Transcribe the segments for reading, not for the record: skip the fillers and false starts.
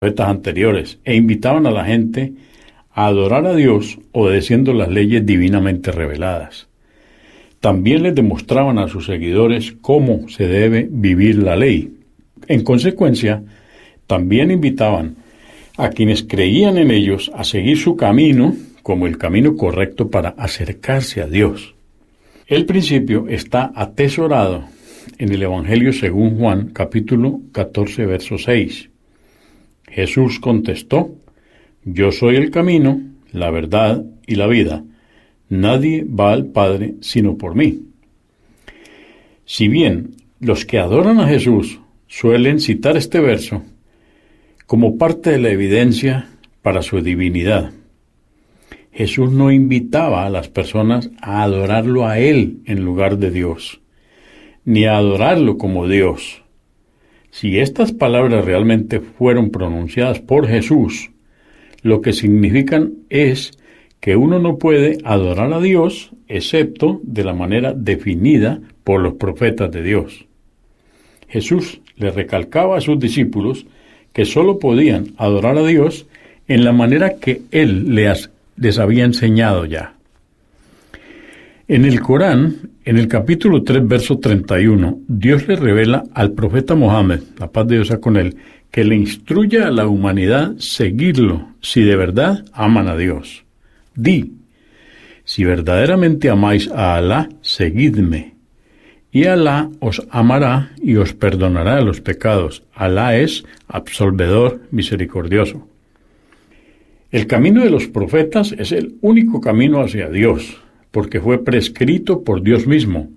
profetas anteriores e invitaban a la gente a adorar a Dios obedeciendo las leyes divinamente reveladas. También les demostraban a sus seguidores cómo se debe vivir la ley. En consecuencia, también invitaban a quienes creían en ellos a seguir su camino como el camino correcto para acercarse a Dios. El principio está atesorado en el Evangelio según Juan, capítulo 14, verso 6. Jesús contestó: Yo soy el camino, la verdad y la vida. Nadie va al Padre sino por mí. Si bien los que adoran a Jesús suelen citar este verso como parte de la evidencia para su divinidad, Jesús no invitaba a las personas a adorarlo a Él en lugar de Dios, ni a adorarlo como Dios. Si estas palabras realmente fueron pronunciadas por Jesús, lo que significan es que uno no puede adorar a Dios excepto de la manera definida por los profetas de Dios. Jesús le recalcaba a sus discípulos que sólo podían adorar a Dios en la manera que Él les había enseñado ya. En el Corán, en el capítulo 3, verso 31, Dios le revela al profeta Mohammed, la paz de Dios sea con él, que le instruya a la humanidad seguirlo si de verdad aman a Dios. Di: si verdaderamente amáis a Alá, seguidme, y Alá os amará y os perdonará los pecados. Alá es absolvedor misericordioso. El camino de los profetas es el único camino hacia Dios, porque fue prescrito por Dios mismo,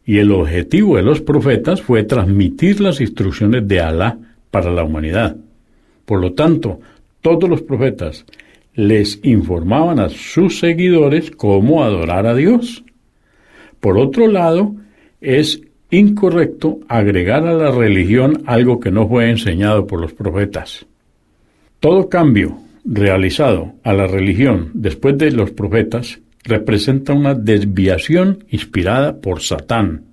y el objetivo de los profetas fue transmitir las instrucciones de Alá para la humanidad. Por lo tanto, todos los profetas les informaban a sus seguidores cómo adorar a Dios. Por otro lado, es incorrecto agregar a la religión algo que no fue enseñado por los profetas. Todo cambio realizado a la religión después de los profetas representa una desviación inspirada por Satán,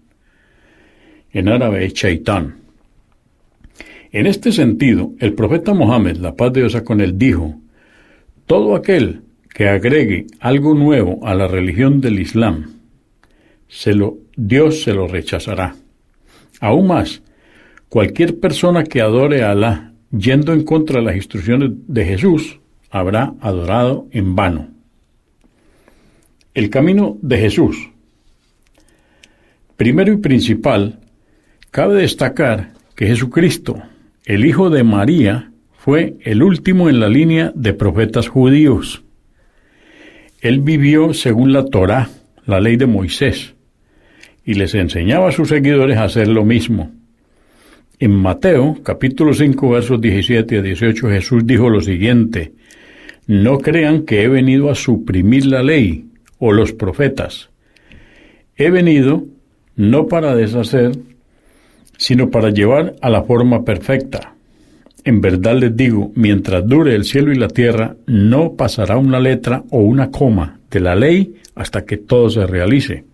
en árabe Shaitán. En este sentido, el profeta Mohammed, la paz de Dios sea con él, dijo: todo aquel que agregue algo nuevo a la religión del Islam, Dios se lo rechazará. Aún más, cualquier persona que adore a Alá yendo en contra de las instrucciones de Jesús habrá adorado en vano. El camino de Jesús. Primero y principal, cabe destacar que Jesucristo, el Hijo de María, fue el último en la línea de profetas judíos. Él vivió según la Torá, la ley de Moisés, y les enseñaba a sus seguidores a hacer lo mismo. En Mateo, capítulo 5, versos 17 a 18, Jesús dijo lo siguiente: no crean que he venido a suprimir la ley o los profetas. He venido no para deshacer, sino para llevar a la forma perfecta. En verdad les digo, mientras dure el cielo y la tierra, no pasará una letra o una coma de la ley hasta que todo se realice.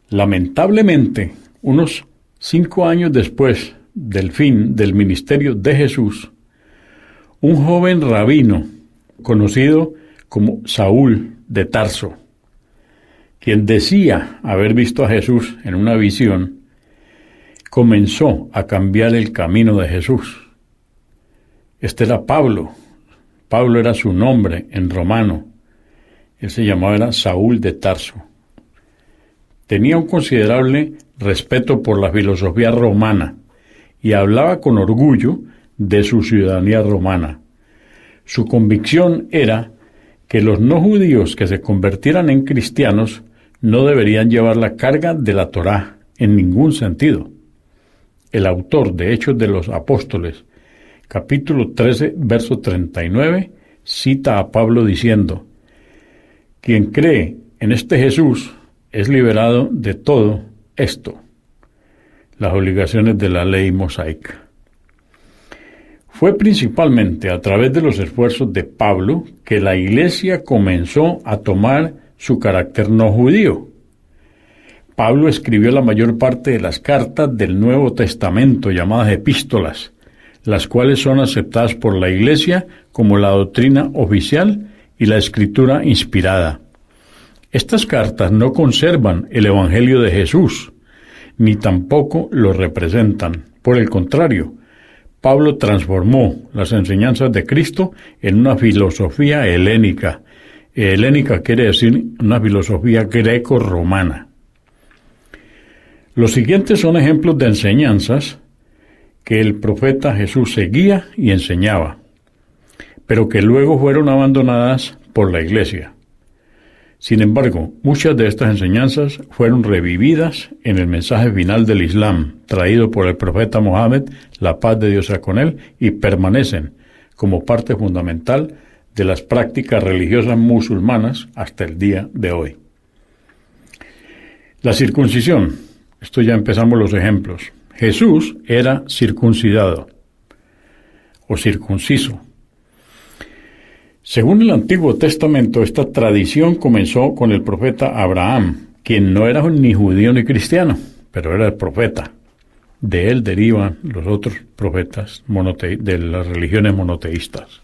Lamentablemente, unos 5 años después del fin del ministerio de Jesús, un joven rabino, conocido como Saúl de Tarso, quien decía haber visto a Jesús en una visión, comenzó a cambiar el camino de Jesús. Este era Pablo. Pablo era su nombre en romano. Él se llamaba Saúl de Tarso. Tenía un considerable respeto por la filosofía romana y hablaba con orgullo de su ciudadanía romana. Su convicción era que los no judíos que se convirtieran en cristianos no deberían llevar la carga de la Torá en ningún sentido. El autor de Hechos de los Apóstoles, capítulo 13, verso 39, cita a Pablo diciendo: quien cree en este Jesús es liberado de todo esto, las obligaciones de la ley mosaica. Fue principalmente a través de los esfuerzos de Pablo que la Iglesia comenzó a tomar su carácter no judío. Pablo escribió la mayor parte de las cartas del Nuevo Testamento, llamadas epístolas, las cuales son aceptadas por la Iglesia como la doctrina oficial y la escritura inspirada. Estas cartas no conservan el Evangelio de Jesús, ni tampoco lo representan. Por el contrario, Pablo transformó las enseñanzas de Cristo en una filosofía helénica. Helénica quiere decir una filosofía greco-romana. Los siguientes son ejemplos de enseñanzas que el profeta Jesús seguía y enseñaba, pero que luego fueron abandonadas por la Iglesia. Sin embargo, muchas de estas enseñanzas fueron revividas en el mensaje final del Islam, traído por el profeta Mohammed, la paz de Dios sea con él, y permanecen como parte fundamental de las prácticas religiosas musulmanas hasta el día de hoy. La circuncisión. Esto ya empezamos los ejemplos. Jesús era circuncidado o circunciso. Según el Antiguo Testamento, esta tradición comenzó con el profeta Abraham, quien no era ni judío ni cristiano, pero era el profeta. De él derivan los otros profetas de las religiones monoteístas.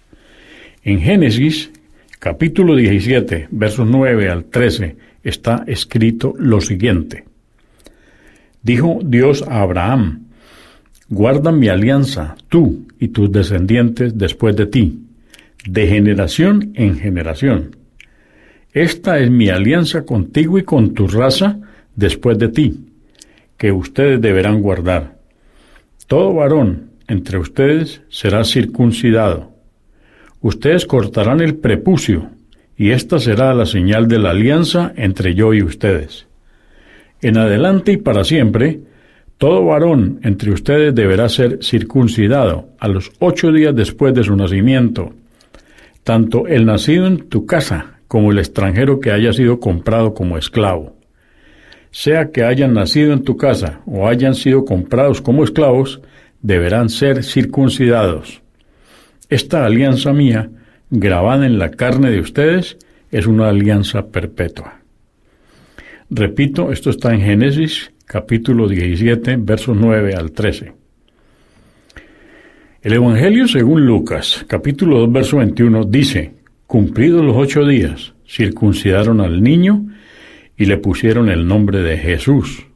En Génesis, capítulo 17, versos 9 al 13, está escrito lo siguiente. Dijo Dios a Abraham: guarda mi alianza, tú y tus descendientes después de ti, de generación en generación. Esta es mi alianza contigo y con tu raza después de ti, que ustedes deberán guardar. Todo varón entre ustedes será circuncidado. Ustedes cortarán el prepucio, y esta será la señal de la alianza entre yo y ustedes. En adelante y para siempre, todo varón entre ustedes deberá ser circuncidado a los 8 días después de su nacimiento, tanto el nacido en tu casa como el extranjero que haya sido comprado como esclavo. Sea que hayan nacido en tu casa o hayan sido comprados como esclavos, deberán ser circuncidados. Esta alianza mía, grabada en la carne de ustedes, es una alianza perpetua. Repito, esto está en Génesis, capítulo 17, versos 9 al 13. El Evangelio según Lucas, capítulo 2, verso 21, dice: cumplidos los 8 días, circuncidaron al niño y le pusieron el nombre de Jesús,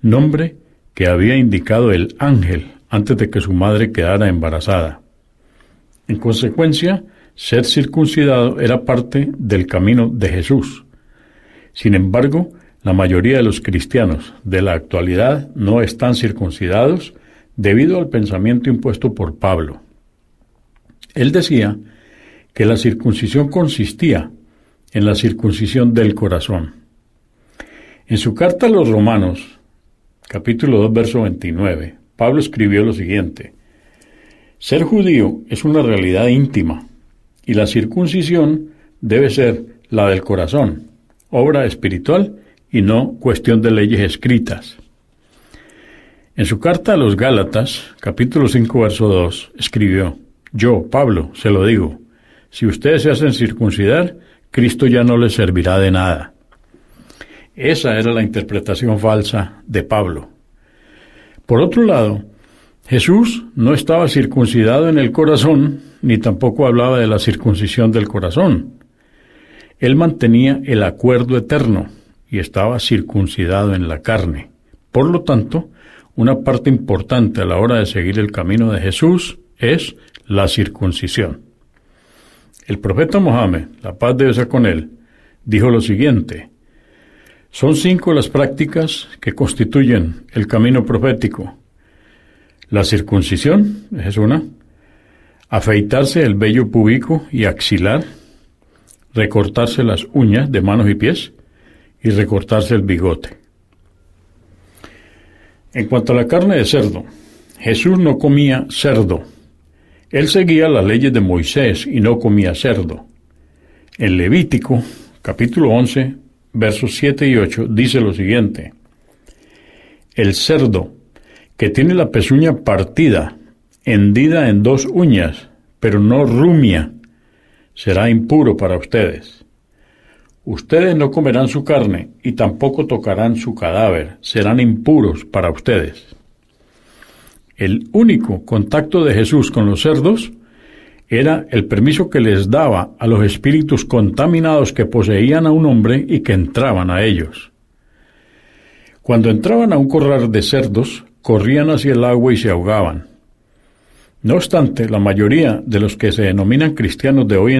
nombre que había indicado el ángel antes de que su madre quedara embarazada. En consecuencia, ser circuncidado era parte del camino de Jesús. Sin embargo, la mayoría de los cristianos de la actualidad no están circuncidados debido al pensamiento impuesto por Pablo. Él decía que la circuncisión consistía en la circuncisión del corazón. En su carta a los Romanos, capítulo 2, verso 29, Pablo escribió lo siguiente: ser judío es una realidad íntima, y la circuncisión debe ser la del corazón, obra espiritual y no cuestión de leyes escritas. En su carta a los Gálatas, capítulo 5, verso 2, escribió: yo, Pablo, se lo digo, si ustedes se hacen circuncidar, Cristo ya no les servirá de nada. Esa era la interpretación falsa de Pablo. Por otro lado, Jesús no estaba circuncidado en el corazón, ni tampoco hablaba de la circuncisión del corazón. Él mantenía el acuerdo eterno y estaba circuncidado en la carne. Por lo tanto, una parte importante a la hora de seguir el camino de Jesús es la circuncisión. El profeta Mohammed, la paz de Dios sea con él, dijo lo siguiente: son 5 las prácticas que constituyen el camino profético. La circuncisión, esa es una, afeitarse el vello púbico y axilar, recortarse las uñas de manos y pies y recortarse el bigote. En cuanto a la carne de cerdo, Jesús no comía cerdo. Él seguía las leyes de Moisés y no comía cerdo. En Levítico, capítulo 11, versos 7 y 8, dice lo siguiente: el cerdo que tiene la pezuña partida, hendida en 2 uñas, pero no rumia, será impuro para ustedes. Ustedes no comerán su carne y tampoco tocarán su cadáver, serán impuros para ustedes. El único contacto de Jesús con los cerdos era el permiso que les daba a los espíritus contaminados que poseían a un hombre y que entraban a ellos. Cuando entraban a un corral de cerdos, corrían hacia el agua y se ahogaban. No obstante, la mayoría de los que se denominan cristianos de hoy